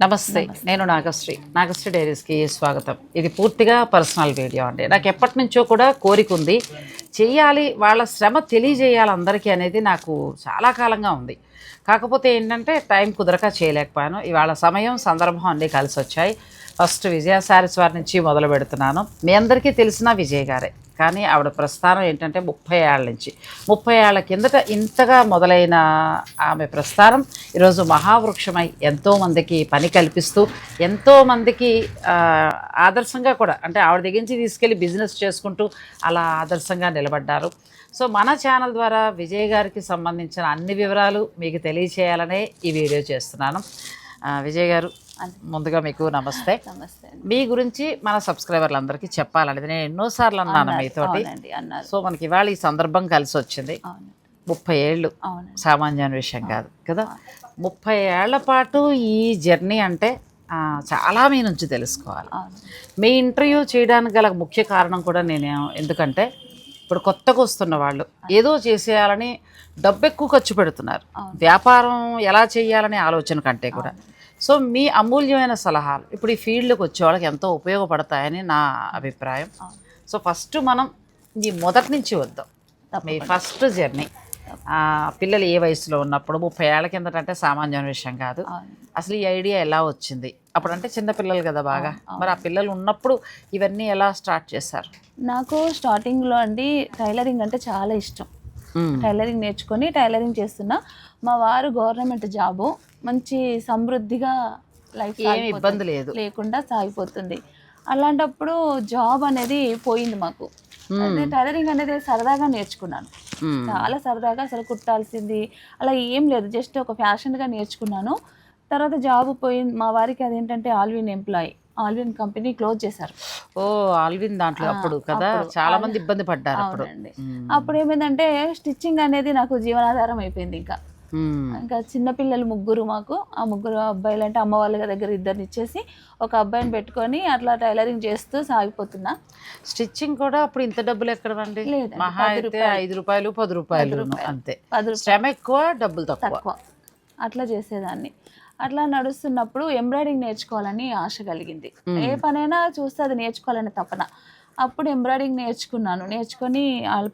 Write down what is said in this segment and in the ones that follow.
నమస్తే, నేను నాగశ్రీ డైరీస్కి స్వాగతం. ఇది పూర్తిగా పర్సనల్ వీడియో అండి. నాకు ఎప్పటి నుంచో కూడా కోరిక ఉంది, చెయ్యాలి, వాళ్ళ శ్రమ తెలియజేయాలి అందరికీ అనేది నాకు చాలా కాలంగా ఉంది. కాకపోతే ఏంటంటే టైం కుదరక చేయలేకపోయాను. ఇవాళ సమయం సందర్భం అన్నీ కలిసి వచ్చాయి. ఫస్ట్ విజయ శారీస్ వారి నుంచి మొదలు పెడుతున్నాను. మీ అందరికీ తెలిసిన విజయ్ గారే, కానీ ఆవిడ ప్రస్థానం ఏంటంటే 30 ఏళ్ళ నుంచి, 30 ఏళ్ల కిందట ఇంతగా మొదలైన ఆమె ప్రస్థానం ఈరోజు మహావృక్షమై ఎంతోమందికి పని కల్పిస్తూ ఎంతోమందికి ఆదర్శంగా కూడా, అంటే ఆవిడ దగ్గర నుంచి తీసుకెళ్ళి బిజినెస్ చేసుకుంటూ అలా ఆదర్శంగా నిలబడ్డారు. సో మన ఛానల్ ద్వారా విజయ్ గారికి సంబంధించిన అన్ని వివరాలు మీకు తెలియచేయాలనే ఈ వీడియో చేస్తున్నాను. విజయ్ గారు, ముందుగా మీకు నమస్తే. మీ గురించి మన సబ్స్క్రైబర్లందరికీ చెప్పాలనేది నేను ఎన్నోసార్లు అన్నాను మీతోటి. సో మనకి ఇవాళ ఈ సందర్భం కలిసి వచ్చింది. 30 ఏళ్ళు సామాన్యమైన విషయం కాదు కదా. 30 ఏళ్ల పాటు ఈ జర్నీ అంటే చాలా మీ నుంచి తెలుసుకోవాలి. మీ ఇంటర్వ్యూ చేయడానికి గల ముఖ్య కారణం కూడా నేను, ఎందుకంటే ఇప్పుడు కొత్తగా వస్తున్న వాళ్ళు ఏదో చేసేయాలని డబ్బు ఎక్కువ ఖర్చు పెడుతున్నారు, వ్యాపారం ఎలా చేయాలనే ఆలోచన కంటే కూడా. సో మీ అమూల్యమైన సలహాలు ఇప్పుడు ఈ ఫీల్డ్లోకి వచ్చే వాళ్ళకి ఎంతో ఉపయోగపడతాయని నా అభిప్రాయం. సో ఫస్ట్ మనం ఈ మొదటి నుంచి వద్దాం, మీ ఫస్ట్ జర్నీ. పిల్లలు ఏ వయసులో ఉన్నప్పుడు, 30 ఏళ్ల కిందట అంటే సామాన్యమైన విషయం కాదు. అసలు ఈ ఐడియా ఎలా వచ్చింది? అప్పుడంటే చిన్నపిల్లలు కదా బాగా, మరి ఆ పిల్లలు ఉన్నప్పుడు ఇవన్నీ ఎలా స్టార్ట్ చేశారు? నాకు స్టార్టింగ్లో అండి టైలరింగ్ అంటే చాలా ఇష్టం. టైలరింగ్ నేర్చుకొని టైలరింగ్ చేస్తున్నా. మా వారు గవర్నమెంట్ జాబు, మంచి సమృద్ధిగా లైఫ్ ఇబ్బంది లేకుండా సాగిపోతుంది. అలాంటప్పుడు జాబ్ అనేది పోయింది మాకు. టైలరింగ్ అనేది సరదాగా నేర్చుకున్నాను, చాలా సరదాగా. అసలు కుట్టాల్సింది అలా ఏం లేదు, జస్ట్ ఒక ఫ్యాషన్గా నేర్చుకున్నాను. తర్వాత జాబ్ పోయింది. మా వారికి అదేంటంటే Allwyn employee, Allwyn company close చేశారు. ఓ, ఆల్విన్ దాంట్లో అప్పుడు కదా చాలా మంది ఇబ్బంది పడ్డారు. అప్పుడు ఏమైందంటే స్టిచ్చింగ్ అనేది నాకు జీవనాధారం అయిపోయింది. ఇంకా చిన్నపిల్లలు 3 మాకు. ఆ 3 అబ్బాయిలు అంటే అమ్మ వాళ్ళ దగ్గర 2 ఇచ్చేసి ఒక అబ్బాయిని పెట్టుకొని అట్లా టైలరింగ్ చేస్తూ సాగిపోతున్నా. స్టిచ్చింగ్ కూడా అప్పుడు ఇంత డబ్బులు ఎక్కడవండి? మహా అయితే 5 రూపాయలు 10 రూపాయలు అంతే. శ్రమ ఎక్కువ, డబ్బులు తక్కువ. అట్లా చేసేదాన్ని. అట్లా నడుస్తున్నప్పుడు ఎంబ్రాయిడింగ్ నేర్చుకోవాలని ఆశ కలిగింది. ఏ పనైనా చూస్తే అది నేర్చుకోవాలని తపన. అప్పుడు ఎంబ్రాయిడింగ్ నేర్చుకొని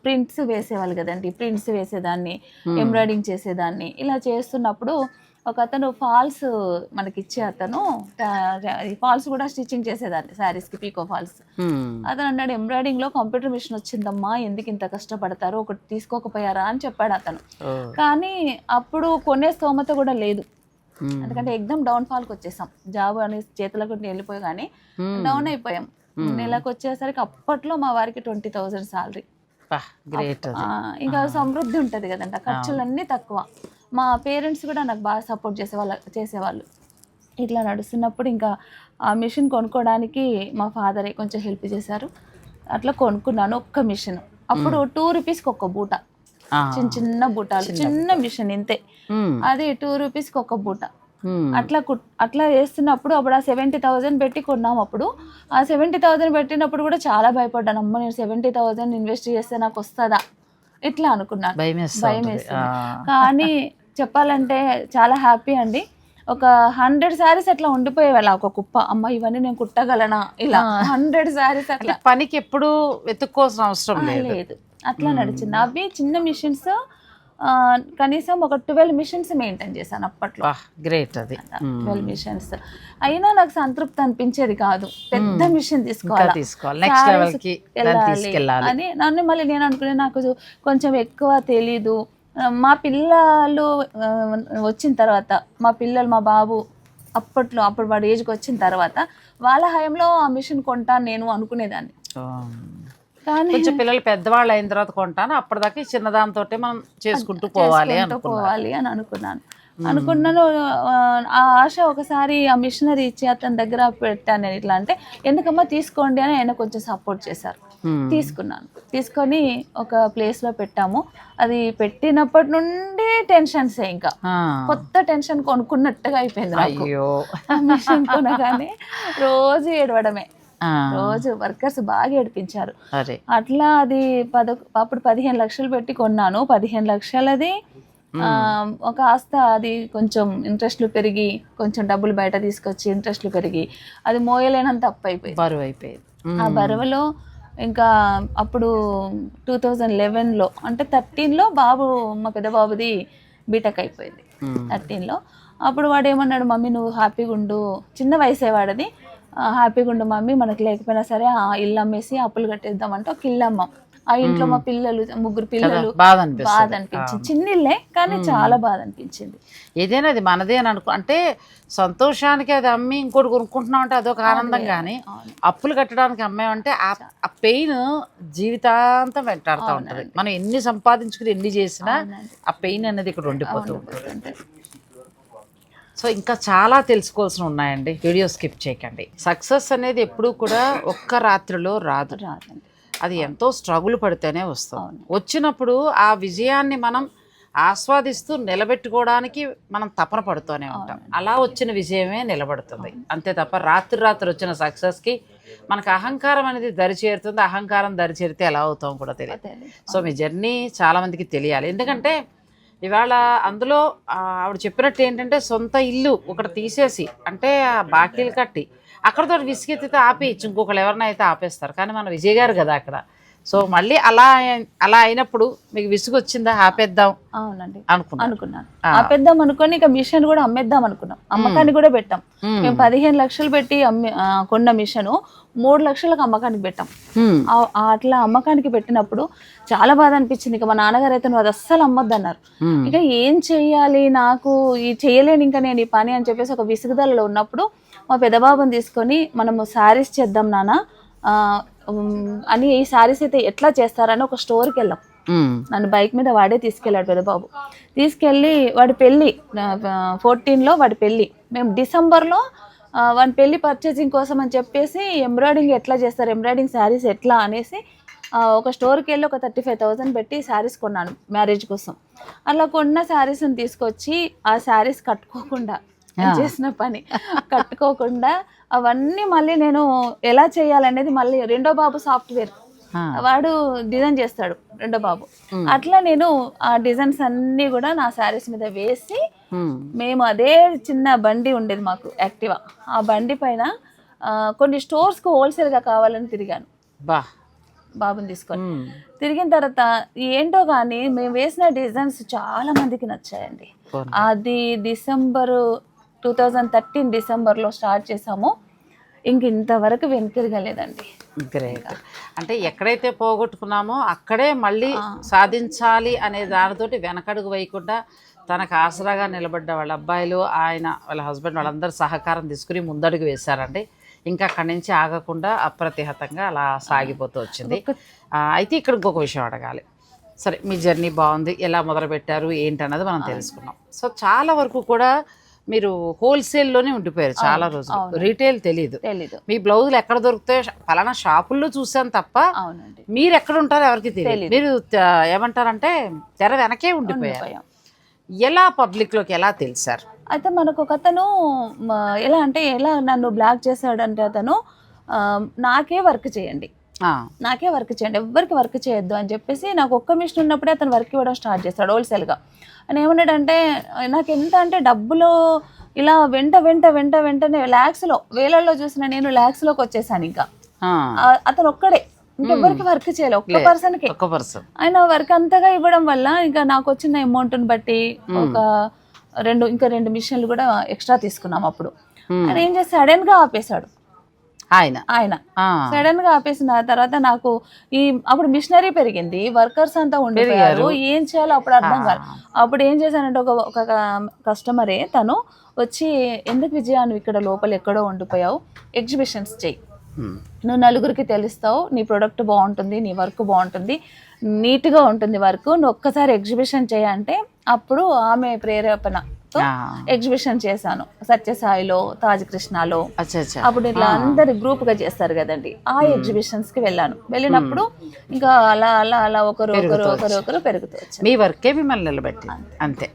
ప్రింట్స్ వేసేవాళ్ళు కదండి, ప్రింట్స్ వేసేదాన్ని, ఎంబ్రాయిడింగ్ చేసేదాన్ని. ఇలా చేస్తున్నప్పుడు ఒక అతను ఫాల్స్ మనకి ఇచ్చే అతను ఫాల్స్ కూడా స్టిచ్చింగ్ చేసేదాన్ని, శారీస్కి పీకో ఫాల్స్. అతను అన్నాడు, ఎంబ్రాయిడింగ్లో కంప్యూటర్ మిషన్ వచ్చిందమ్మా, ఎందుకు ఇంత కష్టపడతారు, ఒకటి తీసుకోకపోయారా అని చెప్పాడు అతను. కానీ అప్పుడు కొనే స్తోమత కూడా లేదు, ఎందుకంటే ఎగ్జామ్ డౌన్ ఫాల్కి వచ్చేసాం. జాబ్ అనేది చేతులకు వెళ్ళిపోయి కానీ డౌన్ అయిపోయాం. నెలకు వచ్చేసరికి అప్పట్లో మా వారికి 20,000 శాలరీ. ఇంకా సమృద్ధి ఉంటుంది కదండి, ఖర్చులన్నీ తక్కువ. మా పేరెంట్స్ కూడా నాకు బాగా సపోర్ట్ చేసేవాళ్ళు. ఇట్లా నడుస్తున్నప్పుడు ఇంకా ఆ మిషన్ కొనుక్కోవడానికి మా ఫాదరే కొంచెం హెల్ప్ చేశారు. అట్లా కొనుక్కున్నాను ఒక్క మిషన్. అప్పుడు 2 రూపీస్కి ఒక బూట, చిన్న బూటాలు, చిన్న మిషన్ ఇంతే. అది 2 రూపీస్కి ఒక బూట. అట్లా వేస్తున్నప్పుడు అప్పుడు ఆ 70,000 పెట్టి కొన్నాము. అప్పుడు ఆ 70,000 పెట్టినప్పుడు కూడా చాలా భయపడ్డాను. అమ్మ, నేను 70,000 ఇన్వెస్ట్ చేస్తే నాకు వస్తుందా ఇట్లా అనుకున్నాను, భయం వేస్తుంది. కానీ చెప్పాలంటే చాలా హ్యాపీ అండి. ఒక 100 శారీస్ అట్లా ఉండిపోయేవాళ్ళ ఒక కుప్ప. అమ్మ, ఇవన్నీ నేను కుట్టగలనా, ఇలా 100 శారీస్ అట్లా. పనికి ఎప్పుడు వెతుక్కోవాల్సిన అవసరం లేదు, అట్లా నడిచింది. అవి చిన్న మిషన్స్, కనీసం ఒక 12 మిషన్స్ మెయింటైన్ చేశాను అప్పట్లో. గ్రేట్. అది 12 మిషన్స్ అయినా నాకు సంతృప్తి అనిపించేది కాదు. పెద్ద మిషన్ తీసుకోవాలి అని నన్ను మళ్ళీ నేను అనుకునే, నాకు కొంచెం ఎక్కువ తెలీదు. మా పిల్లలు వచ్చిన తర్వాత, మా బాబు అప్పుడు వాడి ఏజ్కి వచ్చిన తర్వాత వాళ్ళ హయాంలో ఆ మిషన్ కొంటాను నేను అనుకునేదాన్ని. కానీ కొంచెం పిల్లలు పెద్దవాళ్ళు అయిన తర్వాత కొంటాను, అప్పటిదాకా చిన్నదాంతో మనం చేసుకుంటూ పోవాలి అని అనుకున్నాను. ఆ ఆశ ఒకసారి ఆ మిషనరీ ఇచ్చి అతని దగ్గర పెట్టాను. నేను ఇట్లా అంటే, ఎందుకమ్మా తీసుకోండి అని ఆయన కొంచెం సపోర్ట్ చేశారు. తీసుకొని ఒక ప్లేస్లో పెట్టాము. అది పెట్టినప్పటి నుండి టెన్షన్సే, ఇంకా కొత్త టెన్షన్ కొనుక్కున్నట్టుగా అయిపోయింది నాకు. మిషన్ కొనగానే రోజు ఏడవడమే, రోజు వర్కర్స్ బాగా ఏడిపించారు. అట్లా అది అప్పుడు 15 లక్షలు పెట్టి కొన్నాను. 15 లక్షలది ఒక కాస్త అది కొంచెం ఇంట్రెస్ట్లు పెరిగి కొంచెం డబ్బులు బయట తీసుకొచ్చి ఇంట్రెస్ట్లు పెరిగి అది మోయలేనంత అప్పు అయిపోయింది, బరువు అయిపోయింది. ఆ బరువులో ఇంకా అప్పుడు 2011లో అంటే 13లో బాబు మా పెద్ద బాబుది బీటెక్ అయిపోయింది 13లో. అప్పుడు వాడు ఏమన్నాడు, మమ్మీ నువ్వు హ్యాపీగా ఉండు, చిన్న వయసే వాడది, హ్యాపీగా ఉండు మమ్మీ, మనకు లేకపోయినా సరే ఆ ఇల్లు అమ్మేసి అప్పులు కట్టేద్దామంటే ఒక ఇల్లు అమ్మాం. ఆ ఇంట్లో మా పిల్లలు 3 పిల్లలు, బాధ అనిపించింది. చిన్న ఇల్లే కానీ చాలా బాధ అనిపించింది. ఏదైనా అది మనదే అని అంటే సంతోషానికి అది అమ్మి ఇంకోటి కొనుక్కుంటున్నాం అంటే అదొక ఆనందం, కానీ అప్పులు కట్టడానికి అమ్మామంటే ఆ పెయిన్ జీవితాంతం వెంటాడుతూ ఉంటుంది. మనం ఎన్ని సంపాదించుకుని ఎన్ని చేసినా ఆ పెయిన్ అనేది ఇక్కడ ఉండిపోతూ ఉంటుంది. సో ఇంకా చాలా తెలుసుకోవాల్సిన ఉన్నాయండి, వీడియో స్కిప్ చేయకండి. సక్సెస్ అనేది ఎప్పుడూ కూడా ఒక్క రాత్రిలో రాదండి, అది ఎంతో స్ట్రగుల్ పడితేనే వస్తుంది. వచ్చినప్పుడు ఆ విజయాన్ని మనం ఆస్వాదిస్తూ నిలబెట్టుకోవడానికి మనం తపన పడుతూనే ఉంటాం. అలా వచ్చిన విజయమే నిలబడుతుంది అంతే తప్ప రాత్రి వచ్చిన సక్సెస్కి మనకు అహంకారం అనేది దరిచేరుతుంది. అహంకారం దరిచేరితే ఎలా అవుతాం కూడా తెలియదు. సో మీ జర్నీ చాలామందికి తెలియాలి. ఎందుకంటే ఇవాళ అందులో ఆవిడ చెప్పినట్టు ఏంటంటే సొంత ఇల్లు ఒకటి తీసేసి అంటే బాకీలు కట్టి అక్కడతో విసిగెత్తితే ఆపేయచ్చు, ఇంకొకరు ఎవరినైనా అయితే ఆపేస్తారు. కానీ మన విజయ్ గారు కదా అక్కడ. సో మళ్ళీ అలా అయినప్పుడు మీకు విసుగు వచ్చిందా? ఆపేద్దాం అవునండి అనుకున్నాను. ఆపేద్దాం అనుకొని ఇక మిషన్ కూడా అమ్మేద్దాం అనుకున్నాం, అమ్మకానికి కూడా పెట్టాం. మేము 15 లక్షలు పెట్టి కొన్న మిషన్ 3 లక్షలకు అమ్మకానికి పెట్టాం. అట్లా అమ్మకానికి పెట్టినప్పుడు చాలా బాధ అనిపించింది. ఇక మా నాన్నగారు అయితే నువ్వు అది అస్సలు అమ్మొద్దు అన్నారు. ఇక ఏం చెయ్యాలి, నాకు ఈ చెయ్యలేను ఇంకా నేను ఈ పని అని చెప్పేసి ఒక విసుగుదలలో ఉన్నప్పుడు మా పెద్దబాబుని తీసుకొని మనము శారీస్ చేద్దాం నాన్న అని, ఈ శారీస్ అయితే ఎట్లా చేస్తారని ఒక స్టోర్కి వెళ్ళాం. నన్ను బైక్ మీద వాడే తీసుకెళ్ళాడు పెద్దబాబు. తీసుకెళ్ళి వాడి పెళ్ళి 14లో వాడి పెళ్ళి, మేము డిసెంబర్లో వాడి పెళ్ళి పర్చేసింగ్ కోసం అని చెప్పేసి ఎంబ్రాయిడింగ్ ఎట్లా చేస్తారు, ఎంబ్రాయిడింగ్ శారీస్ ఎట్లా అనేసి ఒక స్టోర్కి వెళ్ళి ఒక 35,000 పెట్టి శారీస్ కొన్నాను మ్యారేజ్ కోసం. అలా కొన్న శారీస్ని తీసుకొచ్చి ఆ శారీస్ కట్టుకోకుండా చేసిన పని కట్టుకోకుండా అవన్నీ మళ్ళీ నేను ఎలా చేయాలనేది మళ్ళీ రెండో బాబు సాఫ్ట్వేర్ వాడు డిజైన్ చేస్తాడు రెండో బాబు. అట్లా నేను ఆ డిజైన్స్ అన్ని కూడా నా శారీస్ మీద వేసి మేము అదే చిన్న బండి ఉండేది మాకు యాక్టివా, ఆ బండి పైన కొన్ని స్టోర్స్కి హోల్సేల్గా కావాలని తిరిగాను బాబుని తీసుకొని. తిరిగిన తర్వాత ఏంటో కానీ మేము వేసిన డిజైన్స్ చాలా మందికి నచ్చాయండి. అది 2013 డిసెంబర్లో స్టార్ట్ చేసాము, ఇంతవరకు వెనుకరగలేదండి. గ్రేట్. అంటే ఎక్కడైతే పోగొట్టుకున్నామో అక్కడే మళ్ళీ సాధించాలి అనే దానితోటి వెనకడుగు వేయకుండా తనకు ఆసరాగా నిలబడ్డ వాళ్ళ అబ్బాయిలు, వాళ్ళ హస్బెండ్ వాళ్ళందరూ సహకారం తీసుకుని ముందడుగు వేశారండి. ఇంకా అక్కడి నుంచి ఆగకుండా అప్రతిహతంగా అలా సాగిపోతూ వచ్చింది. అయితే ఇక్కడ ఇంకొక విషయం అడగాలి. సరే మీ జర్నీ బాగుంది, ఎలా మొదలుపెట్టారు ఏంటన్నది మనం తెలుసుకున్నాం. సో చాలా వరకు కూడా మీరు హోల్సేల్లోనే ఉండిపోయారు చాలా రోజులు, రీటైల్ తెలీదు. మీ బ్లౌజులు ఎక్కడ దొరుకుతాయో పలానా షాపుల్లో చూసాను తప్ప మీరు ఎక్కడ ఉంటారో ఎవరికి తెలియదు. మీరు ఏమంటారంటే తెర వెనకే ఉండిపోయారు. ఎలా పబ్లిక్లోకి ఎలా తెలిసారు? అయితే మనకు ఒక అతను ఎలా నన్ను బ్లాక్ చేశాడంటే అతను నాకే వర్క్ చేయండి, ఎవ్వరికి వర్క్ చేయొద్దు అని చెప్పేసి నాకు ఒక్క మిషన్ ఉన్నప్పుడే అతను వర్క్ ఇవ్వడం స్టార్ట్ చేస్తాడు హోల్సేల్గా. అని ఏమన్నాడంటే నాకు ఎంత అంటే డబ్బులో ఇలా వెంటనే ల్యాక్స్లో వేలల్లో చూసిన నేను ల్యాక్స్లోకి వచ్చేసాను. ఇంకా అతను ఒక్కడే, ఇంకెవ్వరికి వర్క్ చేయలే, ఒక్క పర్సన్కి. ఆయన వర్క్ అంతగా ఇవ్వడం వల్ల ఇంకా నాకు వచ్చిన అమౌంట్ని బట్టి ఇంకా రెండు మిషన్లు కూడా ఎక్స్ట్రా తీసుకున్నాం. అప్పుడు ఆయన ఏం చేసి సడన్ గా ఆపేశాడు. ఆయన సడన్ గా ఆపేసిన తర్వాత నాకు అప్పుడు మిషనరీ పెరిగింది, వర్కర్స్ అంతా ఉండిపోయారు, ఏం చేయాలో అప్పుడు అర్థం కాదు. అప్పుడు ఏం చేశానంటే ఒక కస్టమరే తను వచ్చి, ఎందుకు విజయ నువ్వు ఇక్కడ లోపల ఎక్కడో ఉండిపోయావు, ఎగ్జిబిషన్స్ చెయ్యి, నువ్వు నలుగురికి తెలుస్తావు, నీ ప్రొడక్ట్ బాగుంటుంది, నీ వర్క్ బాగుంటుంది, నీట్గా ఉంటుంది వర్క్, నువ్వు ఒక్కసారి ఎగ్జిబిషన్ చేయంటే అప్పుడు ఆమె ప్రేరేపణతో ఎగ్జిబిషన్ చేశాను సత్యసాయిలో, తాజ్ కృష్ణలో. అప్పుడు ఇట్లా అందరు గ్రూప్ గా చేస్తారు కదండి, ఆ ఎగ్జిబిషన్స్ కి వెళ్ళినప్పుడు ఇంకా అలా ఒకరు పెరుగుతూ వచ్చారు. మీ వర్కే మిమ్మల్ని నిలబెట్టింది అంతే.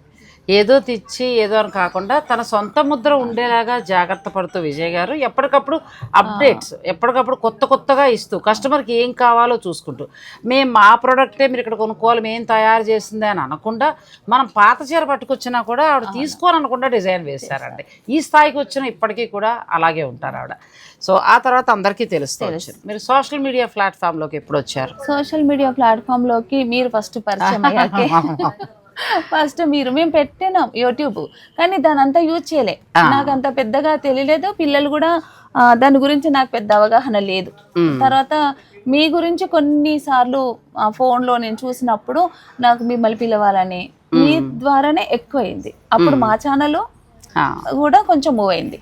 ఏదో తెచ్చి ఏదో అని కాకుండా తన సొంత ముద్ర ఉండేలాగా జాగ్రత్త పడుతూ విజయ్ గారు ఎప్పటికప్పుడు అప్డేట్స్ ఎప్పటికప్పుడు కొత్తగా ఇస్తూ కస్టమర్కి ఏం కావాలో చూసుకుంటూ మేము మా ప్రోడక్టే మీరు ఇక్కడ కొనుక్కోవాలి మేము తయారు చేసిందే అని అనకుండా మనం పాత చీర పట్టుకొచ్చినా కూడా ఆవిడ తీసుకోవాలనకుండా డిజైన్ వేశారండి. ఈ స్థాయికి వచ్చిన ఇప్పటికీ కూడా అలాగే ఉంటారు ఆవిడ. సో ఆ తర్వాత అందరికీ తెలుస్తుంది. మీరు సోషల్ మీడియా ప్లాట్ఫామ్లోకి ఎప్పుడు వచ్చారు? సోషల్ మీడియా ప్లాట్ఫామ్లోకి మీరు ఫస్ట్ పరిచయం అయ్యాకే ఫస్ట్ మేము పెట్టినాం యూట్యూబ్, కానీ దాని అంతా యూజ్ చేయలే. నాకు అంత పెద్దగా తెలియలేదు, పిల్లలు కూడా దాని గురించి నాకు పెద్ద అవగాహన లేదు. తర్వాత మీ గురించి కొన్నిసార్లు ఫోన్లో నేను చూసినప్పుడు నాకు మిమ్మల్ని పిలవాలని మీ ద్వారానే ఎక్కువైంది. అప్పుడు మా ఛానల్ కూడా కొంచెం మూవ్ అయింది,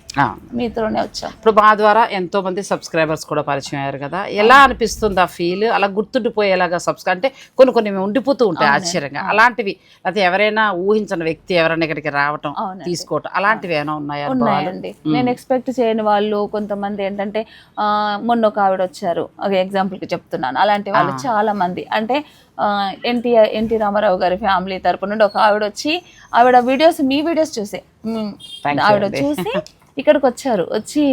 మీతోనే వచ్చాం. ఇప్పుడు మా ద్వారా ఎంతో మంది సబ్స్క్రైబర్స్ కూడా పరిచయం అయ్యారు కదా, ఎలా అనిపిస్తుంది ఆ ఫీల్? అలా గుర్తుండిపోయేలాగా అంటే కొన్ని ఉండిపోతూ ఉంటాయి ఆశ్చర్యంగా. అలాంటివి లేకపోతే ఎవరైనా ఊహించిన వ్యక్తి ఎవరైనా ఇక్కడికి రావటం తీసుకోవటం అలాంటివి ఏమైనా ఉన్నాయా? ఉన్నాయండి. నేను ఎక్స్పెక్ట్ చేయని వాళ్ళు కొంతమంది ఏంటంటే మొన్న ఒక ఆవిడ వచ్చారు, ఎగ్జాంపుల్కి చెప్తున్నాను. అలాంటి వాళ్ళు చాలా మంది, అంటే ఎన్టీ రామారావు గారి ఫ్యామిలీ తరపు నుండి ఒక ఆవిడ వచ్చి ఆవిడ వీడియోస్ మీ వీడియోస్ చూసే ఆవిడ చూసి ఇక్కడికి వచ్చారు. వచ్చి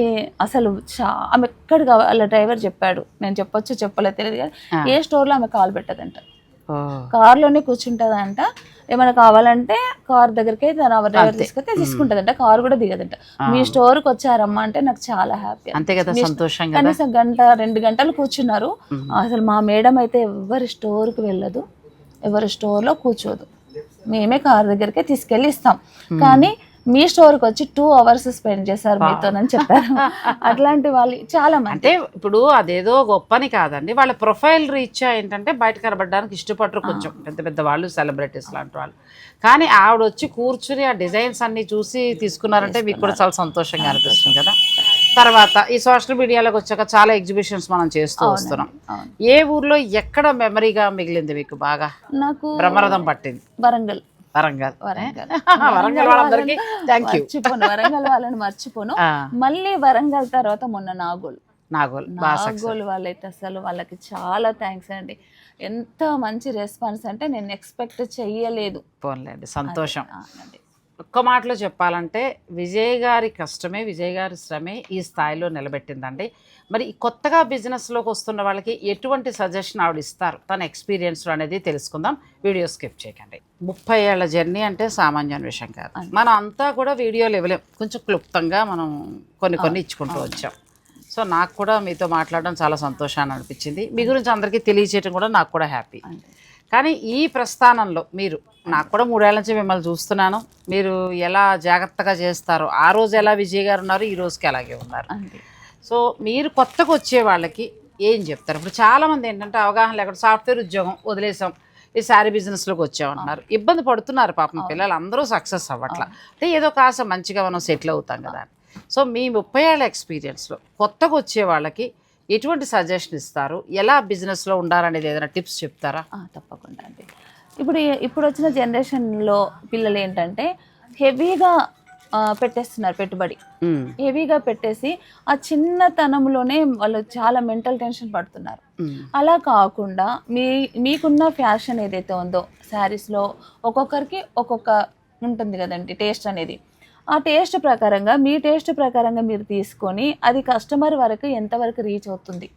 అసలు ఆమె ఎక్కడికి వాళ్ళ డ్రైవర్ చెప్పాడు, నేను చెప్పొచ్చు చెప్పలేదు తెలియదు కానీ ఏ స్టోర్లో ఆమె కాల్ పెట్టదంట, కార్లోనే కూర్చుంటదంట. ఏమైనా కావాలంటే కార్ దగ్గరికి తన డ్రైవర్ తీసుకొస్తే తీసుకుంటదంట, కార్ కూడా దిగదంట. మీ స్టోర్కి వచ్చారమ్మా అంటే నాకు చాలా హ్యాపీ. అంతే కదా, సంతోషంగా. కనీసం గంట 2 గంటలు కూర్చున్నారు. అసలు మా మేడం అయితే ఎవరి స్టోర్కి వెళ్ళదు, ఎవరి స్టోర్లో కూర్చోదు, మేమే కార్ దగ్గరికి తీసుకెళ్ళి ఇస్తాం. కానీ మీ స్టోర్కి వచ్చి 2 hours స్పెండ్ చేశారు మీతోనని చెప్పారు. అట్లాంటి వాళ్ళు చాలా మంది. అంటే ఇప్పుడు అదేదో గొప్పని కాదండి, వాళ్ళ ప్రొఫైల్ రీచ్ ఏంటంటే బయట కనబడడానికి ఇష్టపడరు కొంచెం పెద్ద వాళ్ళు, సెలబ్రిటీస్ లాంటి వాళ్ళు. కానీ ఆవిడ వచ్చి కూర్చుని ఆ డిజైన్స్ అన్ని చూసి తీసుకున్నారంటే మీకు కూడా చాలా సంతోషంగా అనిపిస్తుంది కదా. తర్వాత ఈ సోషల్ మీడియాలోకి వచ్చాక చాలా ఎగ్జిబిషన్స్ మనం చేస్తూ వస్తున్నాం. ఏ ఊర్లో ఎక్కడ మెమరీగా మిగిలింది మీకు బాగా? నాకు బ్రహ్మరథం పట్టింది వరంగల్. వరంగల్ వాళ్ళందరికీ థాంక్యూ. వరంగల్ వాళ్ళని మర్చిపోను. మళ్ళీ వరంగల్ తర్వాత మొన్న నాగోల్ వాళ్ళైతే అసలు వాళ్ళకి చాలా థ్యాంక్స్ అండి. ఎంత మంచి రెస్పాన్స్ అంటే నేను ఎక్స్పెక్ట్ చెయ్యలేదు. పోన్లేండి, సంతోషం. ఒక్క మాటలో చెప్పాలంటే విజయ్ గారి కష్టమే, విజయ్ గారి శ్రమే ఈ స్థాయిలో నిలబెట్టిందండి. మరి కొత్తగా బిజినెస్లోకి వస్తున్న వాళ్ళకి ఎటువంటి సజెషన్ ఆవిడ ఇస్తారు తన ఎక్స్పీరియన్స్ అనేది తెలుసుకుందాం. వీడియో స్కిప్ చేయకండి. 30 ఏళ్ల జర్నీ అంటే సామాన్యమైన విషయం కాదు. మనం అంతా కూడా వీడియోలు ఇవ్వలేం, కొంచెం క్లుప్తంగా మనం కొన్ని ఇచ్చుకుంటూ వచ్చాం. సో నాకు కూడా మీతో మాట్లాడడం చాలా సంతోషాన్ని అనిపించింది. మీ గురించి అందరికీ తెలియచేయడం కూడా నాకు కూడా హ్యాపీ. కానీ ఈ ప్రస్థానంలో మీరు, నాకు కూడా 3 ఏళ్ల నుంచి మిమ్మల్ని చూస్తున్నాను, మీరు ఎలా జాగ్రత్తగా చేస్తారో, ఆ రోజు ఎలా విజయ్ గారు ఉన్నారు, ఈ రోజుకి అలాగే ఉన్నారు. సో మీరు కొత్తగా వచ్చే వాళ్ళకి ఏం చెప్తారు? ఇప్పుడు చాలామంది ఏంటంటే అవగాహన లేకుండా సాఫ్ట్వేర్ ఉద్యోగం వదిలేసాం, ఈ శారీ బిజినెస్లోకి వచ్చామన్నారు, ఇబ్బంది పడుతున్నారు పాపం పిల్లలు, అందరూ సక్సెస్ అవ్వట్లా. అంటే ఏదో కాస్త మంచిగా మనం సెటిల్ అవుతాం కదా. సో మీ 30 ఏళ్ల ఎక్స్పీరియన్స్లో కొత్తగా వచ్చే వాళ్ళకి ఎటువంటి సజెషన్ ఇస్తారు? ఎలా బిజినెస్లో ఉండాలనేది ఏదైనా టిప్స్ చెప్తారా? తప్పకుండా అండి. ఇప్పుడు వచ్చిన జనరేషన్లో పిల్లలు ఏంటంటే హెవీగా పెట్టేస్తున్నారు పెట్టుబడి, హెవీగా పెట్టేసి ఆ చిన్నతనంలోనే వాళ్ళు చాలా మెంటల్ టెన్షన్ పడుతున్నారు. అలా కాకుండా మీకున్న ఫ్యాషన్ ఏదైతే ఉందో శారీస్లో ఒక్కొక్కరికి ఒక్కొక్క ఉంటుంది కదండి టేస్ట్ అనేది. ఆ టేస్ట్ ప్రకారంగా మీ టేస్ట్ ప్రకారంగా మీరు తీసుకొని అది కస్టమర్ వరకు ఎంతవరకు రీచ్ అవుతుంది,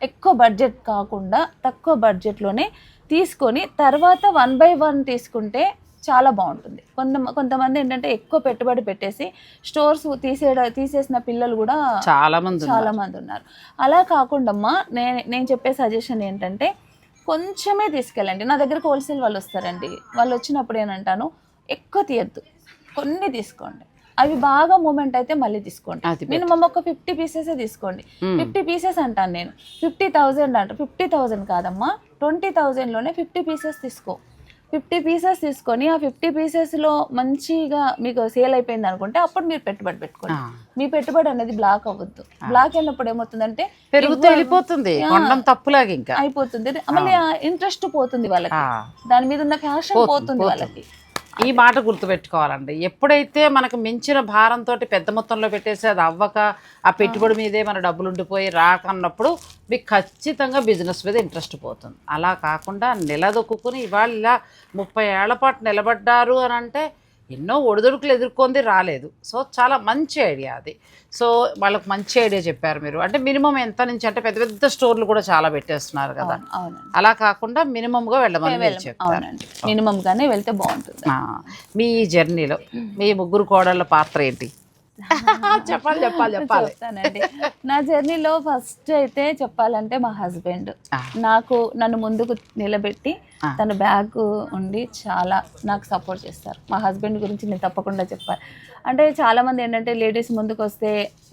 ఎక్కువ బడ్జెట్ కాకుండా తక్కువ బడ్జెట్లోనే తీసుకొని తర్వాత 1 by 1 తీసుకుంటే చాలా బాగుంటుంది. కొంతమంది ఏంటంటే ఎక్కువ పెట్టుబడి పెట్టేసి స్టోర్స్ తీసేసిన పిల్లలు కూడా చాలా మంది ఉన్నారు. అలా కాకుండా నేను చెప్పే సజెషన్ ఏంటంటే కొంచెమే తీసుకెళ్ళండి. నా దగ్గరకు హోల్సేల్ వాళ్ళు వస్తారండి, వాళ్ళు వచ్చినప్పుడు ఏనంటాను ఎక్కువ తీయద్దు, కొన్ని తీసుకోండి, అవి బాగా మూమెంట్ అయితే మళ్ళీ తీసుకోండి. మినిమం ఒక 50 pieces తీసుకోండి. 50 pieces అంటాను నేను, 50,000 అంట. 50,000 కాదమ్మా, 20,000లోనే 50 pieces తీసుకో. 50 pieces తీసుకొని ఆ 50 piecesలో మంచిగా మీకు సేల్ అయిపోయింది అనుకుంటే అప్పుడు మీరు పెట్టుబడి పెట్టుకోండి. మీ పెట్టుబడి అనేది బ్లాక్ అవ్వద్దు. బ్లాక్ అయినప్పుడు ఏమవుతుందంటే పెరుగుతూ వెళ్ళిపోతుంది, తప్పులాగా ఇంకా అయిపోతుంది. మళ్ళీ ఇంట్రెస్ట్ పోతుంది వాళ్ళకి, దాని మీద ఉన్న ఫ్యాషన్ పోతుంది వాళ్ళకి. ఈ మాట గుర్తుపెట్టుకోవాలండి. ఎప్పుడైతే మనకు మించిన భారంతో పెద్ద మొత్తంలో పెట్టేసి అది అవ్వక ఆ పెట్టుబడి మీదే మన డబ్బులు ఉండిపోయి రాకన్నప్పుడు మీకు ఖచ్చితంగా బిజినెస్ మీద ఇంట్రెస్ట్ పోతుంది. అలా కాకుండా నిలదొక్కుని ఇవాళ ఇలా 30 ఏళ్ల పాటు నిలబడ్డారు అని అంటే ఎన్నో ఒడిదుడుకులు ఎదుర్కొంది రాలేదు. సో చాలా మంచి ఐడియా అది. సో వాళ్ళకి మంచి ఐడియా చెప్పారు మీరు. అంటే మినిమం ఎంత నుంచి అంటే పెద్ద పెద్ద స్టోర్లు కూడా చాలా పెట్టేస్తున్నారు కదా, అలా కాకుండా మినిమంగా వెళ్ళమని మీరు చెప్తారు. మినిమం గానే వెళ్తే బాగుంటుంది. మీ జర్నీలో మీ ముగ్గురు కోడళ్ళ పాత్ర ఏంటి? చెప్పాలి చెప్పాలి చెప్పాలి. చెప్తానండి. నా జర్నీలో ఫస్ట్ అయితే చెప్పాలంటే మా హస్బెండ్ నన్ను ముందుకు నిలబెట్టి తన బ్యాగ్ ఉండి చాలా నాకు సపోర్ట్ చేస్తారు. మా హస్బెండ్ గురించి నేను తప్పకుండా చెప్పాలి. అంటే చాలా మంది ఏంటంటే లేడీస్ ముందుకు వస్తే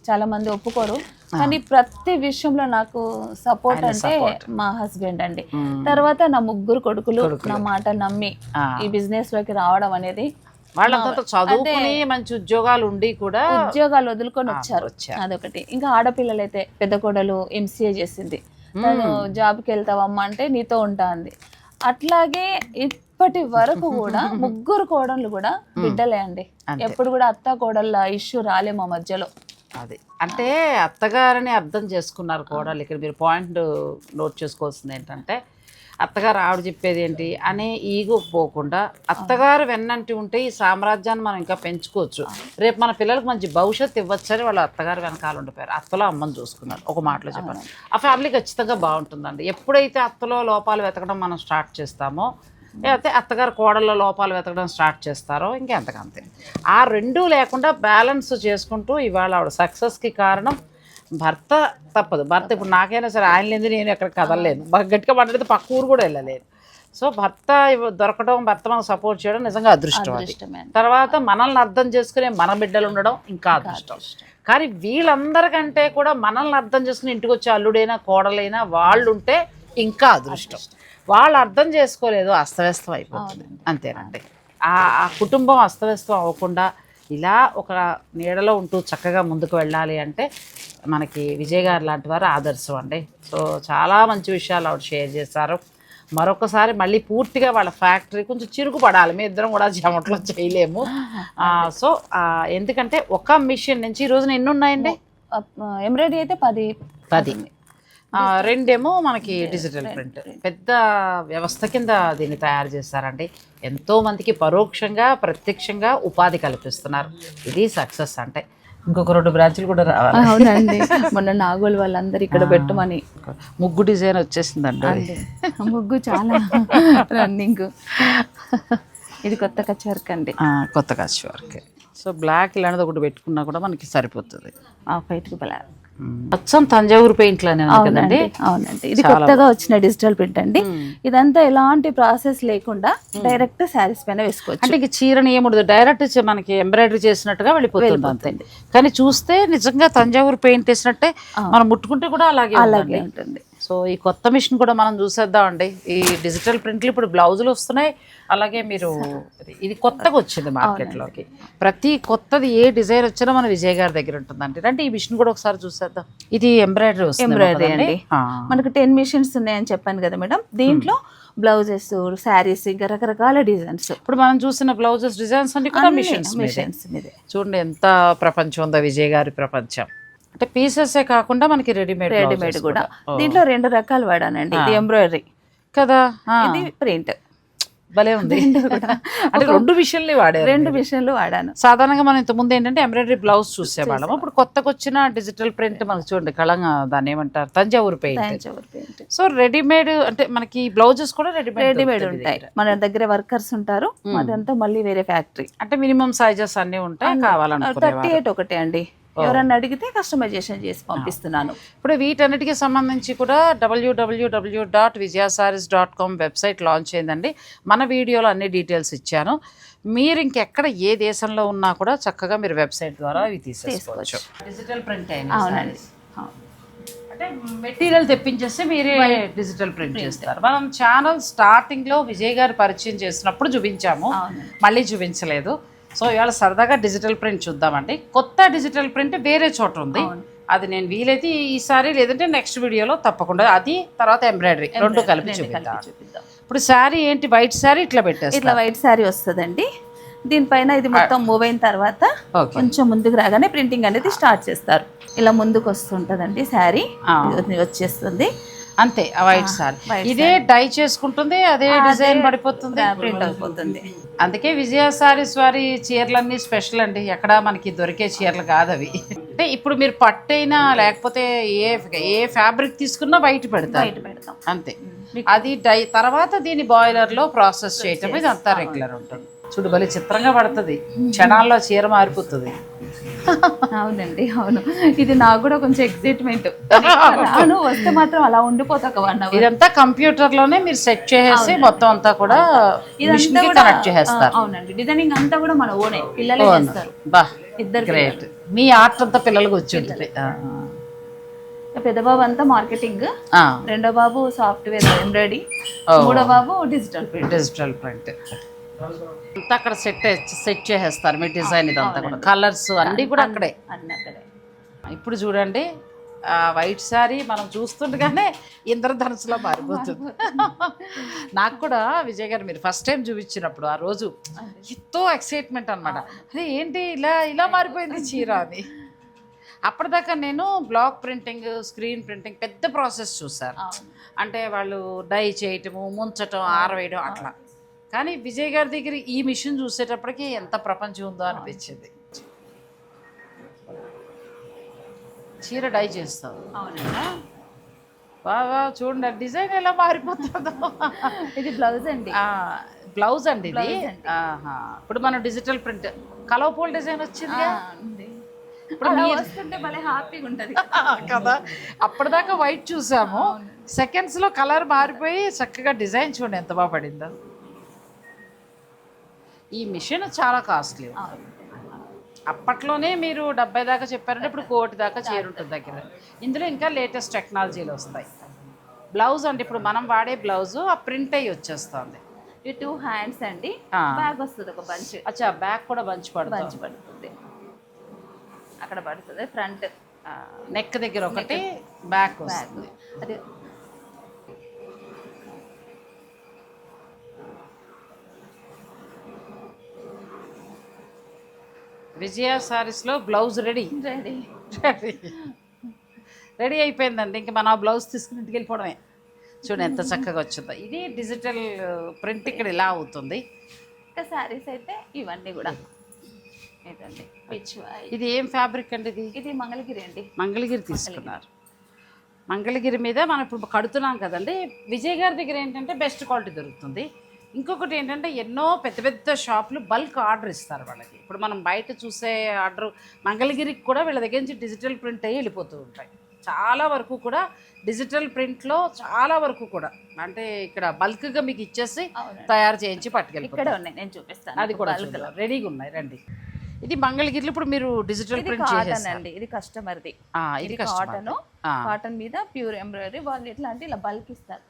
చాలా మంది ఒప్పుకోరు, కానీ ప్రతి విషయంలో నాకు సపోర్ట్ అంటే మా హస్బెండ్ అండి. తర్వాత నా ముగ్గురు కొడుకులు నా మాట నమ్మి ఈ బిజినెస్ లోకి రావడం అనేది, వాళ్ళంతా చదువుకుని మంచి ఉద్యోగాలు ఉండి కూడా ఉద్యోగాలు వదులుకొని వచ్చారు, అదొకటి. ఇంకా ఆడపిల్లలు అయితే పెద్ద కోడలు MCA చేసింది, తను జాబ్కి వెళ్తావమ్మా అంటే నీతో ఉంటా అంది. అట్లాగే ఇప్పటి వరకు కూడా ముగ్గురు కోడళ్ళు కూడా బిడ్డలే అండి. ఎప్పుడు కూడా అత్త కోడళ్ళ ఇష్యూ రాలే మా మధ్యలో. అది అంటే అత్తగారని అర్థం చేసుకున్నారు కోడళ్ళు. ఇక్కడ మీరు పాయింట్ నోట్ చేసుకోవాల్సింది ఏంటంటే అత్తగారు ఆవిడ చెప్పేది ఏంటి అనే ఈగో పోకుండా అత్తగారు వెన్నంటి ఉంటే ఈ సామ్రాజ్యాన్ని మనం ఇంకా పెంచుకోవచ్చు. రేపు మన పిల్లలకు మంచి భవిష్యత్తు ఇవ్వచ్చని వాళ్ళు అత్తగారు వెనకాల ఉండిపోయారు. అత్తలో అమ్మని చూసుకున్నారు. ఒక మాటలో చెప్పారు, ఆ ఫ్యామిలీ ఖచ్చితంగా బాగుంటుందండి. ఎప్పుడైతే అత్తలో లోపాలు వెతకడం మనం స్టార్ట్ చేస్తామో, లేకపోతే అత్తగారు కోడల్లో లోపాలు వెతకడం స్టార్ట్ చేస్తారో ఇంకెంతకంతే. ఆ రెండూ లేకుండా బ్యాలెన్స్ చేసుకుంటూ ఇవాళ ఆవిడ సక్సెస్కి కారణం భర్త. తప్పదు, భర్త ఇప్పుడు నాకైనా సరే ఆయన లేదు నేను ఎక్కడ కదలలేను, గట్టిగా మాట్లాడితే పక్క ఊరు కూడా వెళ్ళలేను. సో భర్త దొరకడం, భర్త మనకు సపోర్ట్ చేయడం నిజంగా అదృష్టం. తర్వాత మనల్ని అర్థం చేసుకునే మన బిడ్డలు ఉండడం ఇంకా అదృష్టం. కానీ వీళ్ళందరికంటే కూడా మనల్ని అర్థం చేసుకుని ఇంటికి వచ్చే అల్లుడైనా కోడలైనా వాళ్ళు ఉంటే ఇంకా అదృష్టం. వాళ్ళు అర్థం చేసుకోలేదు, అస్తవ్యస్తం అయిపోతుంది. అంతేనండి. ఆ కుటుంబం అస్తవ్యస్తం అవ్వకుండా ఇలా ఒక నీడలో ఉంటూ చక్కగా ముందుకు వెళ్ళాలి అంటే మనకి విజయ్ గారు లాంటి వారు ఆదర్శం అండి. సో చాలా మంచి విషయాలు ఆవిడ షేర్ చేశారు. మరొకసారి మళ్ళీ పూర్తిగా వాళ్ళ ఫ్యాక్టరీ కొంచెం చిరుకు పడాలి, మీ ఇద్దరం కూడా చెమట్లో చేయలేము. సో ఎందుకంటే ఒక మిషన్ నుంచి ఈ రోజున ఎన్ని ఉన్నాయండి? ఎంబ్రాయిడరీ అయితే 10 రెండేమో మనకి డిజిటల్ ప్రింట్. పెద్ద వ్యవస్థ కింద దీన్ని తయారు చేస్తారండి. ఎంతోమందికి పరోక్షంగా ప్రత్యక్షంగా ఉపాధి కల్పిస్తున్నారు. ఇది సక్సెస్ అంటే. ఇంకొక 2 బ్రాంచ్లు కూడా రావాలి. అవునండి, మొన్న నాగోల్ వాళ్ళందరూ ఇక్కడ పెట్టమని ముగ్గు డిజైన్ వచ్చేసిందండి. ముగ్గు చాలా రన్నింగ్. ఇది కొత్త కచ్ వర్క్ అండి, కొత్త కచ్ వర్క్. సో బ్లాక్ ఇలాంటిది ఒకటి పెట్టుకున్నా కూడా మనకి సరిపోతుంది. ఫైట్కి బ్లాక్ మొత్తం తంజావూరు పెయింట్ లానే కదండి. అవునండి, ఇది కొత్తగా వచ్చిన డిజిటల్ ప్రింట్ అండి. ఇదంతా ఎలాంటి ప్రాసెస్ లేకుండా డైరెక్ట్ శారీస్ పైన వేసుకోవచ్చు. అంటే చీరని ఏముండదు, డైరెక్ట్ మనకి ఎంబ్రాయిడరీ చేసినట్టుగా వెళ్ళిపోతుంది అంతే. కానీ చూస్తే నిజంగా తంజావూరు పెయింట్ వేసినట్టే, మనం ముట్టుకుంటే కూడా అలాగే ఉంటుంది. సో ఈ కొత్త మిషన్ కూడా మనం చూసేద్దామండి. ఈ డిజిటల్ ప్రింట్లు ఇప్పుడు బ్లౌజులు వస్తున్నాయి. అలాగే మీరు ఇది కొత్తగా వచ్చింది మార్కెట్లోకి. ప్రతి కొత్తది ఏ డిజైన్ వచ్చినా మన విజయ్ గారి దగ్గర ఉంటుందండి. అంటే ఈ మిషన్ కూడా ఒకసారి చూసేద్దాం. ఇది ఎంబ్రాయిడరీ అండి. మనకు 10 మిషన్స్ ఉన్నాయని చెప్పాను కదా మేడం. దీంట్లో బ్లౌజెస్, శారీస్, ఇంకా రకరకాల డిజైన్స్. ఇప్పుడు మనం చూసిన బ్లౌజెస్ డిజైన్స్ అన్ని కూడా మిషన్స్ మీదే. చూడండి ఎంత ప్రపంచం ఉందో విజయ్ గారి ప్రపంచం. అంటే పీసెస్ కాకుండా మనకి రెడీమేడ్ కూడా. దీంట్లో 2 రకాలు వాడానండి. ఇది ఎంబ్రాయిడరీ కదా, ఇది ప్రింట్. భలే ఉంది. అంటే 2 మిషన్లు వాడారు. 2 మిషన్లు వాడాను. సాధారణంగా మనం ఇంతకుముందు ఏంటంటే ఎంబ్రాయిడరీ బ్లౌజ్ చూసేవాళ్ళం. ఇప్పుడు కొత్తగా వచ్చిన డిజిటల్ ప్రింట్ మనకు చూడండి కళంగా, దాన్ని ఏమంటారు, తంజావూరు పెయింట్. సో రెడీమేడ్ అంటే మనకి బ్లౌజెస్ కూడా రెడీమేడ్ ఉంటాయి. మన దగ్గర వర్కర్స్ ఉంటారు. అదంతా మళ్ళీ వేరే ఫ్యాక్టరీ. అంటే మినిమం సైజెస్ అన్ని ఉంటాయి. కావాలనుకుంటే 38 ఒకటే అండి. ఎవరన్నా అడిగితే కస్టమైజేషన్ చేసి పంపిస్తున్నాను. ఇప్పుడు వీటన్నిటికీ సంబంధించి కూడా www.vijayasarees.com వెబ్సైట్ లాంచ్ అయిందండి. మన వీడియోలో అన్ని డీటెయిల్స్ ఇచ్చాను. మీరు ఇంకెక్కడ ఏ దేశంలో ఉన్నా కూడా చక్కగా మీరు వెబ్సైట్ ద్వారా ఇవి తీసేసుకోవచ్చు. డిజిటల్ ప్రింట్ అవునండి. అంటే మెటీరియల్ తెప్పించేస్తే మీరే డిజిటల్ ప్రింట్ చేస్తారు. మనం ఛానల్ స్టార్టింగ్లో విజయ్ గారు పరిచయం చేసినప్పుడు చూపించాము, మళ్ళీ చూపించలేదు. సో ఇవాళ సరదాగా డిజిటల్ ప్రింట్ చూద్దామండి. కొత్త డిజిటల్ ప్రింట్ వేరే చోట ఉంది, అది నేను వీలైతే ఈసారి లేదంటే నెక్స్ట్ వీడియోలో తప్పకుండా అది, తర్వాత ఎంబ్రాయిడరీ 2 కలిపి చూపిద్దాం. ఇప్పుడు శారీ ఏంటి, వైట్ శారీ ఇట్లా పెట్టేసి ఇట్లా వైట్ శారీ వస్తుందండి. దీనిపైన ఇది మొత్తం మూవ్ అయిన తర్వాత ఓకే కొంచెం ముందుకు రాగానే ప్రింటింగ్ అనేది స్టార్ట్ చేస్తారు. ఇలా ముందుకు వస్తుంటదండి శారీ వచ్చేస్తుంది అంతే. వైట్ సారీ ఇదే డై చేసుకుంటుంది, అదే డిజైన్ పడిపోతుంది, ప్రింట్ అయిపోతుంది. అందుకే విజయ సారీస్ వారి చీరలన్నీ స్పెషల్ అండి. ఎక్కడ మనకి దొరికే చీరలు కాదు అవి. అంటే ఇప్పుడు మీరు పట్టైనా లేకపోతే ఏ ఫ్యాబ్రిక్ తీసుకున్నా బయట పెడతాం అంతే. అది డై తర్వాత దీన్ని బాయిలర్ లో ప్రాసెస్ చేయటం ఇదంతా రెగ్యులర్ ఉంటుంది. చూడు భలే చిత్రంగా పడుతుంది, క్షణాల్లో చీర మారిపోతుంది. అవునండి అవును, ఇది నాకు కూడా కొంచెం ఎక్సైట్మెంట్. వస్తే మాత్రం అలా ఉండిపోతా ఒక 1 hour. ఇదంతా కంప్యూటర్ లోనే మీరు సెట్ చేసేసి మొత్తం అంతా కూడా కనెక్ట్ చేస్తారు. అవునండి, డిజైనింగ్ అంతా కూడా మన ఓనే, పిల్లలే చేస్తారు. బా ఇద్దరు గ్రేట్. మీ ఆర్ట్ అంతా పిల్లలకు వచ్చి ఉంటుంది. పెద్ద బాబు అంతా మార్కెటింగ్, రెండో బాబు సాఫ్ట్వేర్ ఎంబ్రాయిడరీ, మూడో బాబు డిజిటల్ ప్రింట్. అంతా అక్కడ సెట్ చేసేస్తారు మీ డిజైన్. ఇదంతా కూడా కలర్స్ అన్నీ కూడా అక్కడే. ఇప్పుడు చూడండి వైట్ శారీ మనం చూస్తుండగానే ఇంద్రధనుసులో మారిపోతుంది. నాకు కూడా విజయ్ గారు మీరు ఫస్ట్ టైం చూపించినప్పుడు ఆ రోజు ఎంతో ఎక్సైట్మెంట్ అనమాట. అదే ఏంటి ఇలా మారిపోయింది చీర అని. అప్పటిదాకా నేను బ్లాక్ ప్రింటింగ్, స్క్రీన్ ప్రింటింగ్ పెద్ద ప్రాసెస్ చూసాను. అంటే వాళ్ళు డై చేయటము, ముంచటం, ఆరవేయడం అట్లా. కానీ విజయ్ గారి దగ్గర ఈ మిషన్ చూసేటప్పటికి ఎంత ప్రపంచం ఉందో అనిపించింది. చీర డై చేస్తాం. బాగా చూడండి డిజైన్ ఎలా మారిపోతుందో. ఇది బ్లౌజ్ అండి. బ్లౌజ్ అండి ఇది. ఇప్పుడు మనం డిజిటల్ ప్రింట్ కలర్ఫుల్ డిజైన్ వచ్చింది ఇప్పుడు వస్తుంటే భలే హ్యాపీగా ఉంటుంది కదా. అప్పటిదాకా వైట్ చూసాము, సెకండ్స్ లో కలర్ మారిపోయి చక్కగా డిజైన్ చూడండి ఎంత బాగా పడిందో. ఈ మిషన్ చాలా కాస్ట్లీ. అప్పట్లోనే మీరు 70 దాకా చెప్పారంటే ఇప్పుడు 1 కోటి దాకా చేరుంటుంది దగ్గర. ఇందులో ఇంకా లేటెస్ట్ టెక్నాలజీలు వస్తాయి. బ్లౌజ్ అంటే ఇప్పుడు మనం వాడే బ్లౌజ్ ఆ ప్రింట్ అయ్యి వచ్చేస్తుంది. ఈ 2 హ్యాండ్స్ అండి, బ్యాగ్ వస్తుంది ఒక బంచ్. అచ్చా బ్యాగ్ కూడా బంచ్ పడుతుంది, అక్కడ పడుతుంది. ఫ్రంట్ నెక్ దగ్గర ఒకటి, బ్యాక్ వస్తుంది. అదే విజయ సారీస్లో బ్లౌజ్ రెడీ అయిపోయిందండి. ఇంక మనం ఆ బ్లౌజ్ తీసుకుని ఇంటికి వెళ్ళిపోవడమే. చూడండి ఎంత చక్కగా వచ్చిందో. ఇది డిజిటల్ ప్రింట్ ఇక్కడ ఇలా అవుతుంది. ఇంకా శారీస్ అయితే ఇవన్నీ కూడా ఇదండి. ఇది ఏం ఫ్యాబ్రిక్ అండి? ఇది మంగళగిరి అండి. మంగళగిరి తీసుకున్నారు. మంగళగిరి మీద మనం ఇప్పుడు కడుతున్నాం కదండి. విజయ్ గారి దగ్గర ఏంటంటే బెస్ట్ క్వాలిటీ దొరుకుతుంది. ఇంకొకటి ఏంటంటే ఎన్నో పెద్ద పెద్ద షాపులు బల్క్ ఆర్డర్ ఇస్తారు వాళ్ళకి. ఇప్పుడు మనం బయట చూసే ఆర్డర్ మంగళగిరికి కూడా వీళ్ళ దగ్గర నుంచి డిజిటల్ ప్రింట్ అయ్యి వెళ్ళిపోతూ ఉంటాయి. చాలా వరకు కూడా డిజిటల్ ప్రింట్లో చాలా వరకు కూడా అంటే ఇక్కడ బల్క్గా మీకు ఇచ్చేసి తయారు చేయించి పట్టుకెళ్ళిపోతారు. నేను చూపిస్తాను, అది కూడా రెడీగా ఉన్నాయి. రండి. ఇది మంగళగిరిలో ఇప్పుడు మీరు డిజిటల్ ప్రింట్ చేసేసారు. ఇది కస్టమర్ది. ఇది కాటన్ మీద ప్యూర్ ఎంబ్రాయిడరీ. వాళ్ళు ఎట్లా అంటే ఇలా బల్క్ ఇస్తారు.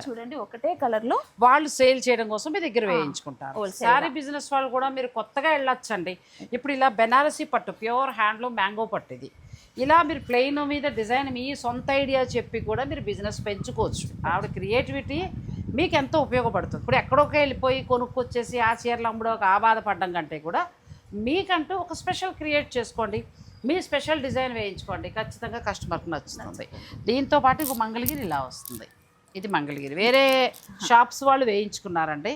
చూడండి ఒకటే కలర్ లో వాళ్ళు సేల్ చేయడం కోసం మీ దగ్గర వేయించుకుంటారు. శారీ బిజినెస్ వాళ్ళు కూడా మీరు కొత్తగా వెళ్ళొచ్చండి. ఇప్పుడు ఇలా బెనారసీ పట్టు, ప్యూర్ హ్యాండ్లూమ్ మ్యాంగో పట్టు, ఇది ఇలా మీరు ప్లెయిన్ మీద డిజైన్ మీ సొంత ఐడియా చెప్పి కూడా మీరు బిజినెస్ పెంచుకోవచ్చు. ఆవిడ క్రియేటివిటీ మీకు ఎంతో ఉపయోగపడుతుంది. ఇప్పుడు ఎక్కడొకే వెళ్ళిపోయి కొనుక్కొచ్చేసి ఆ చీరలు అమ్మడం ఆ బాధపడడం కంటే కూడా మీకంటూ ఒక స్పెషల్ క్రియేట్ చేసుకోండి, మీ స్పెషల్ డిజైన్ వేయించుకోండి, ఖచ్చితంగా కస్టమర్కి నచ్చుతుంది. దీంతో పాటు ఇంకో మంగళగిరి ఇలా వస్తుంది. ఇది మంగళగిరి వేరే షాప్స్ వాళ్ళు వేయించుకున్నారండి.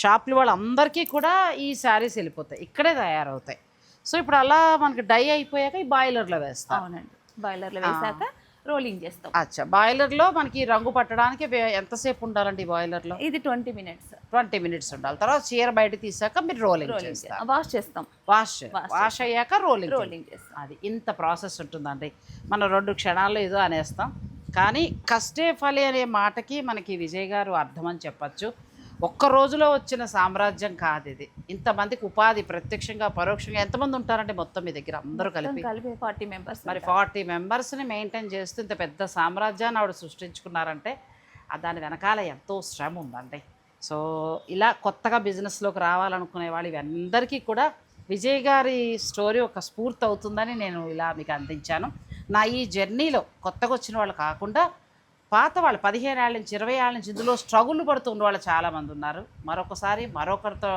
షాప్లు వాళ్ళందరికీ కూడా ఈ శారీస్ వెళ్ళిపోతాయి, ఇక్కడే తయారవుతాయి. సో ఇప్పుడు అలా మనకి డై అయిపోయాక ఈ బాయిలర్లో వేస్తాం. అవునండి, బాయిలర్లో వేసాక రోలింగ్ చేస్తాం. అచ్చా, బాయిలర్లో మనకి రంగు పట్టడానికి ఎంతసేపు ఉండాలండి బాయిలర్లో? ఇది 20 minutes. 20 minutes ఉండాలి. తర్వాత చీర బయట తీసాక మీరు రోలింగ్ చేస్తారు. వాష్ చేస్తాం. వాష్ అయ్యాక రోలింగ్ చేస్తాం. అది ఇంత ప్రాసెస్ ఉంటుందండి. మనం 2 క్షణాల్లో ఏదో అనేస్తాం. కానీ కష్టే ఫలి అనే మాటకి మనకి విజయ్ గారు అర్థం అని చెప్పచ్చు. ఒక్క రోజులో వచ్చిన సామ్రాజ్యం కాదు ఇది. ఇంతమందికి ఉపాధి ప్రత్యక్షంగా పరోక్షంగా ఎంతమంది ఉంటారంటే మొత్తం మీ దగ్గర అందరూ కలిపి 40 members. మరి 40 మెంబర్స్ని మెయింటైన్ చేస్తూ ఇంత పెద్ద సామ్రాజ్యాన్ని ఆవిడ సృష్టించుకున్నారంటే దాని వెనకాల ఎంతో శ్రమ ఉందండి. సో ఇలా కొత్తగా బిజినెస్లోకి రావాలనుకునే వాళ్ళు ఇవందరికీ కూడా విజయ్ గారి స్టోరీ ఒక స్ఫూర్తి అవుతుందని నేను ఇలా మీకు అందించాను. నా ఈ జర్నీలో కొత్తగా వచ్చిన వాళ్ళు కాకుండా పాత వాళ్ళు 15 ఏళ్ళ నుంచి 20 ఏళ్ళ నుంచి ఇందులో స్ట్రగుల్ పడుతూ ఉన్న వాళ్ళు చాలామంది ఉన్నారు. మరొకసారి మరొకరితో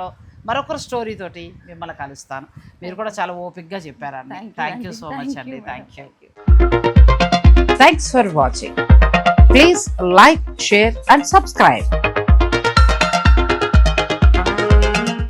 మరొకరు స్టోరీ తోటి మిమ్మల్ని కలుస్తాను. మీరు కూడా చాలా ఓపిక్గా చెప్పారండి. థ్యాంక్ యూ సో మచ్ అండి. Thank you. Thanks for watching. Please like, share and subscribe.